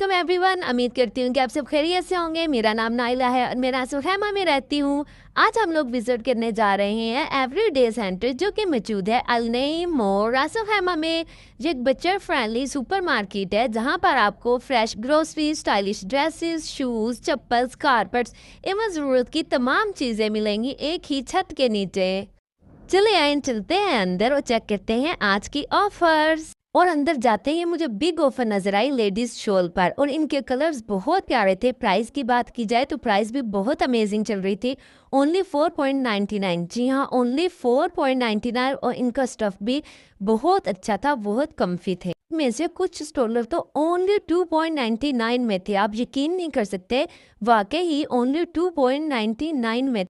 Welcome everyone. उम्मीद करती हूँ कि आप सब खैरियत से होंगे। मेरा नाम नाइला है और मैं रासुल खैमा में रहती हूँ। आज हम लोग विजिट करने जा रहे हैं एवरीडे सेंटर जो कि मौजूद है अल नईम मॉल रासुल खैमा में। ये एक बच्चा फ्रेंडली सुपर मार्केट है जहाँ पर आपको fresh grocery, stylish dresses, shoes, chappals, carpets एवं ज़रूरत की तमाम चीज़ें मिलेंगी एक ही छत के नीचे। चले आए चलते हैं अंदर और चेक करते हैं आज की ऑफर्स। और अंदर जाते ही मुझे बिग ऑफर नजर आई लेडीज शॉल पर और इनके कलर्स बहुत प्यारे थे। प्राइस की बात की जाए तो प्राइस भी बहुत अमेजिंग चल रही थी। ओनली 4.99। जी हाँ, ओनली 4.99। और इनका स्टफ भी बहुत अच्छा था, बहुत कम्फी थे। में से कुछ स्टॉलर तो ओनली 2.99 में थे। आप यकीन नहीं कर सकते, वाकई ही ओनली 2.99 में।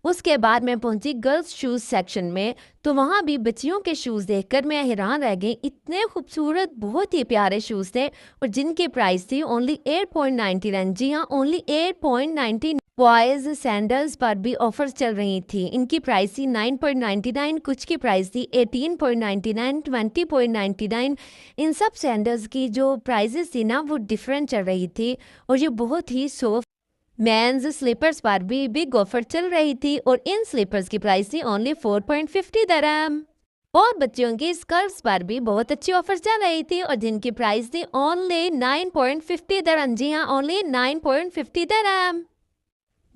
उसके बाद मैं पहुंची गर्ल्स शूज़ सेक्शन में, तो वहाँ भी बच्चियों के शूज़ देखकर मैं हैरान रह गई। इतने खूबसूरत, बहुत ही प्यारे शूज़ थे और जिनकी प्राइस थी ओनली 8.99। जी हाँ, ओनली 8.99। बॉयज़ सैंडल्स पर भी ऑफर्स चल रही थी। इनकी प्राइस थी 9.99, कुछ की प्राइस थी 18.99, 20.99। इन सब सैंडल्स की जो प्राइजेस थी ना, वो डिफरेंट चल रही थी और ये बहुत ही सॉफ्ट। मेंस स्लीपर्स पर भी बिग ऑफर चल रही थी और इन स्लीपर्स की प्राइस थी ओनली 4.50 दरहम। और बच्चों की स्कर्ट्स पर भी बहुत अच्छी ऑफर चल रही थी और जिनकी प्राइस थी ओनली 9.50 दरहम। जी हाँ, ओनली 9.50 दरहम।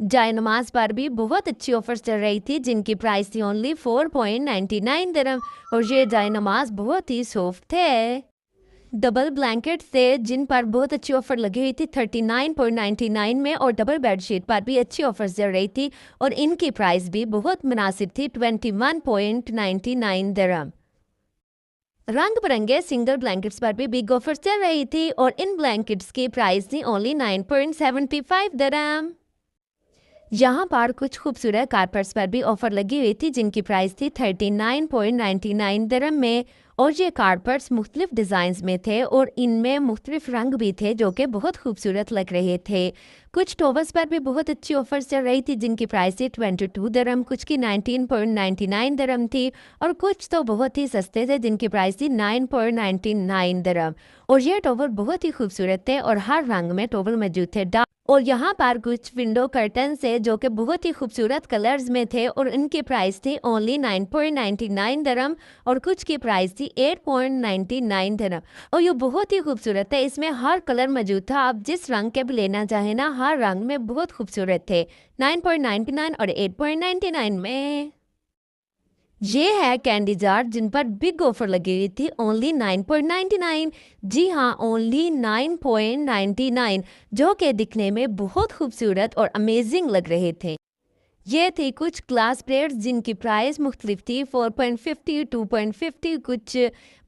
जाय नमाज पर भी बहुत अच्छी ऑफर चल रही थी जिनकी प्राइस थी ओनली 4.99 दरहम और ये जाय नमाज बहुत ही सॉफ्ट थे। डबल ब्लैंकेट थे जिन पर बहुत अच्छी ऑफर लगी हुई थी 39.99 में और डबल बेडशीट पर भी अच्छी ऑफर चल रही थी और इनकी प्राइस भी बहुत मुनासिब थी 21.99 दरहम। रंग बिरंगे सिंगल ब्लैंकेट्स पर भी बिग ऑफर चल रही थी और इन ब्लैंकेट्स की प्राइस थी ओनली 9.75 दरहम। यहाँ पर कुछ खूबसूरत कारपेट्स पर भी ऑफर लगी हुई थी जिनकी प्राइस थी 39.99 दरहम में और ये कारपेट्स मुख्तलिफ डिज़ाइंस में थे और इनमें मुख्तलिफ रंग भी थे जो कि बहुत खूबसूरत लग रहे थे। कुछ टॉवल्स पर भी बहुत अच्छी ऑफर्स चल रही थी जिनकी प्राइस थी 22 दरहम, कुछ की 19.99 दरहम थी और कुछ तो बहुत ही सस्ते थे जिनकी प्राइस थी 9.99 दरहम। और ये टॉवल बहुत ही खूबसूरत थे और हर रंग में टॉवल मौजूद थे। और यहाँ पर कुछ विंडो कर्टन से जो कि बहुत ही खूबसूरत कलर्स में थे और इनकी प्राइस थी ओनली 9.99 दरहम और कुछ की प्राइस थी 8.99 दरहम। और ये बहुत ही खूबसूरत है, इसमें हर कलर मौजूद था। आप जिस रंग के भी लेना चाहें ना, हर रंग में बहुत खूबसूरत थे 9.99 और 8.99 में। ये है कैंडी जार जिन पर बिग ऑफर लगी हुई थी ओनली 9.99। जी हाँ, ओनली 9.99 जो कि दिखने में बहुत खूबसूरत और अमेजिंग लग रहे थे। ये थी कुछ ग्लास प्लेट्स जिनकी प्राइस मुख्तलिफ थी 4.50, 2.50। कुछ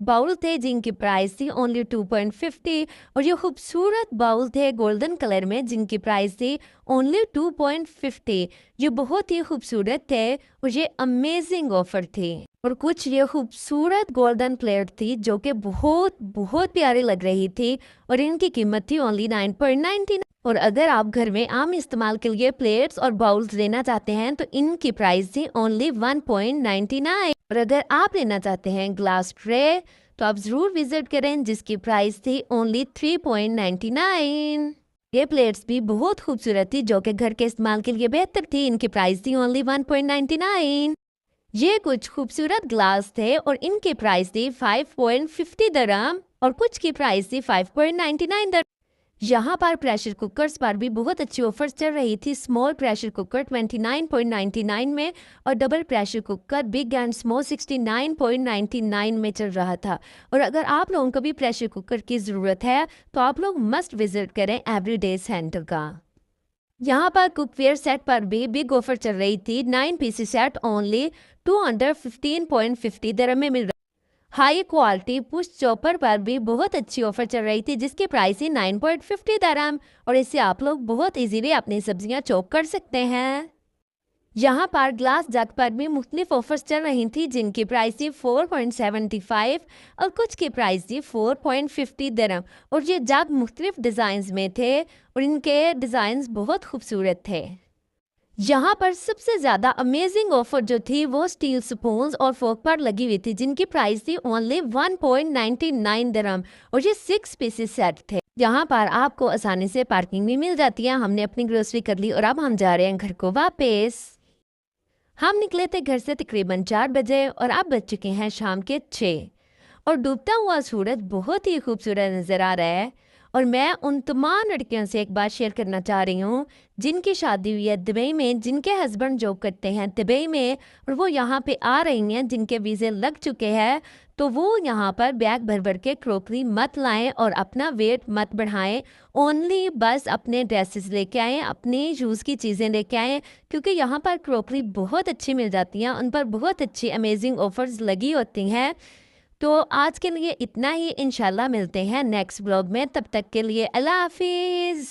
बाउल थे जिनकी प्राइस थी ओनली 2.50 और ये खूबसूरत बाउल थे गोल्डन कलर में जिनकी प्राइस थी ओनली 2.50। ये बहुत ही खूबसूरत थे और ये अमेजिंग ऑफर थी। और कुछ ये खूबसूरत गोल्डन प्लेट थी जो कि बहुत बहुत प्यारी लग रही थी और इनकी कीमत थी ओनली 9.99। और अगर आप घर में आम इस्तेमाल के लिए प्लेट्स और बाउल्स लेना चाहते हैं तो इनकी प्राइस थी ओनली 1.99। और अगर आप लेना चाहते हैं ग्लास ट्रे तो आप ज़रूर विजिट करें जिसकी प्राइस थी ओनली 3.99। ये प्लेट्स भी बहुत खूबसूरत थी जो कि घर के इस्तेमाल के लिए बेहतर थी। इनकी प्राइस थी ओनली 1.99। ये कुछ खूबसूरत ग्लास थे और इनकी प्राइस थी 5.50 दरहम और कुछ की प्राइस थी 5.99 दरहम। यहाँ पर प्रेशर कुकर्स पर भी बहुत अच्छी ऑफर्स चल रही थी। स्मॉल प्रेशर कुकर 29.99 में और double pressure cooker big and small 69.99 में चल रहा था। और अगर आप लोगों को भी प्रेशर कुकर की ज़रूरत है तो आप लोग मस्ट विजिट करें एवरीडे सेंटर का। यहाँ पर कुकवेयर सेट पर भी बिग ऑफर चल रही थी। 9 पीसी सेट ओनली 215.50 दरहम में मिल रहा। हाई क्वालिटी पुश चॉपर पर भी बहुत अच्छी ऑफर चल रही थी जिसकी प्राइस है 9.50 दरहम और इससे आप लोग बहुत इजीली अपनी सब्जियां चॉप कर सकते हैं। यहाँ पर ग्लास जग पर भी मुख्तलिफ ऑफर्स चल रही थी जिनकी प्राइस थी 4.75 और कुछ की प्राइस थी 4.50 दरहम। और ये जग मुख्तलिफ डिज़ाइंस में थे और इनके डिज़ाइंस बहुत खूबसूरत थे। यहाँ पर सबसे ज़्यादा अमेजिंग ऑफर जो थी वो स्टील स्पून्स और फोक पर लगी हुई थी जिनकी प्राइस थी ओनली 1.99 दरहम और ये 6 पीसेस सेट थे। यहाँ पर आपको आसानी से पार्किंग भी मिल जाती है। हमने अपनी ग्रोसरी कर ली और अब हम जा रहे हैं घर को वापस। हम निकले थे घर से तकरीबन 4 बजे और अब बज चुके हैं शाम के 6 और डूबता हुआ सूरज बहुत ही खूबसूरत नज़र आ रहा है। और मैं उन तमाम लड़कियों से एक बात शेयर करना चाह रही हूँ जिनकी शादी हुई है दुबई में, जिनके हस्बैंड जॉब करते हैं दुबई में और वो यहाँ पे आ रही हैं, जिनके वीज़े लग चुके हैं, तो वो यहाँ पर बैग भर भर के क्रॉकरी मत लाएं और अपना वेट मत बढ़ाएं। ओनली बस अपने ड्रेसेस लेके आएँ, अपनी यूज़ की चीज़ें लेके आएँ, क्योंकि यहाँ पर क्रॉकरी बहुत अच्छी मिल जाती हैं, उन पर बहुत अच्छी अमेजिंग ऑफर्स लगी होती हैं। तो आज के लिए इतना ही, इंशाल्लाह मिलते हैं नेक्स्ट ब्लॉग में। तब तक के लिए अल्लाह हाफिज़।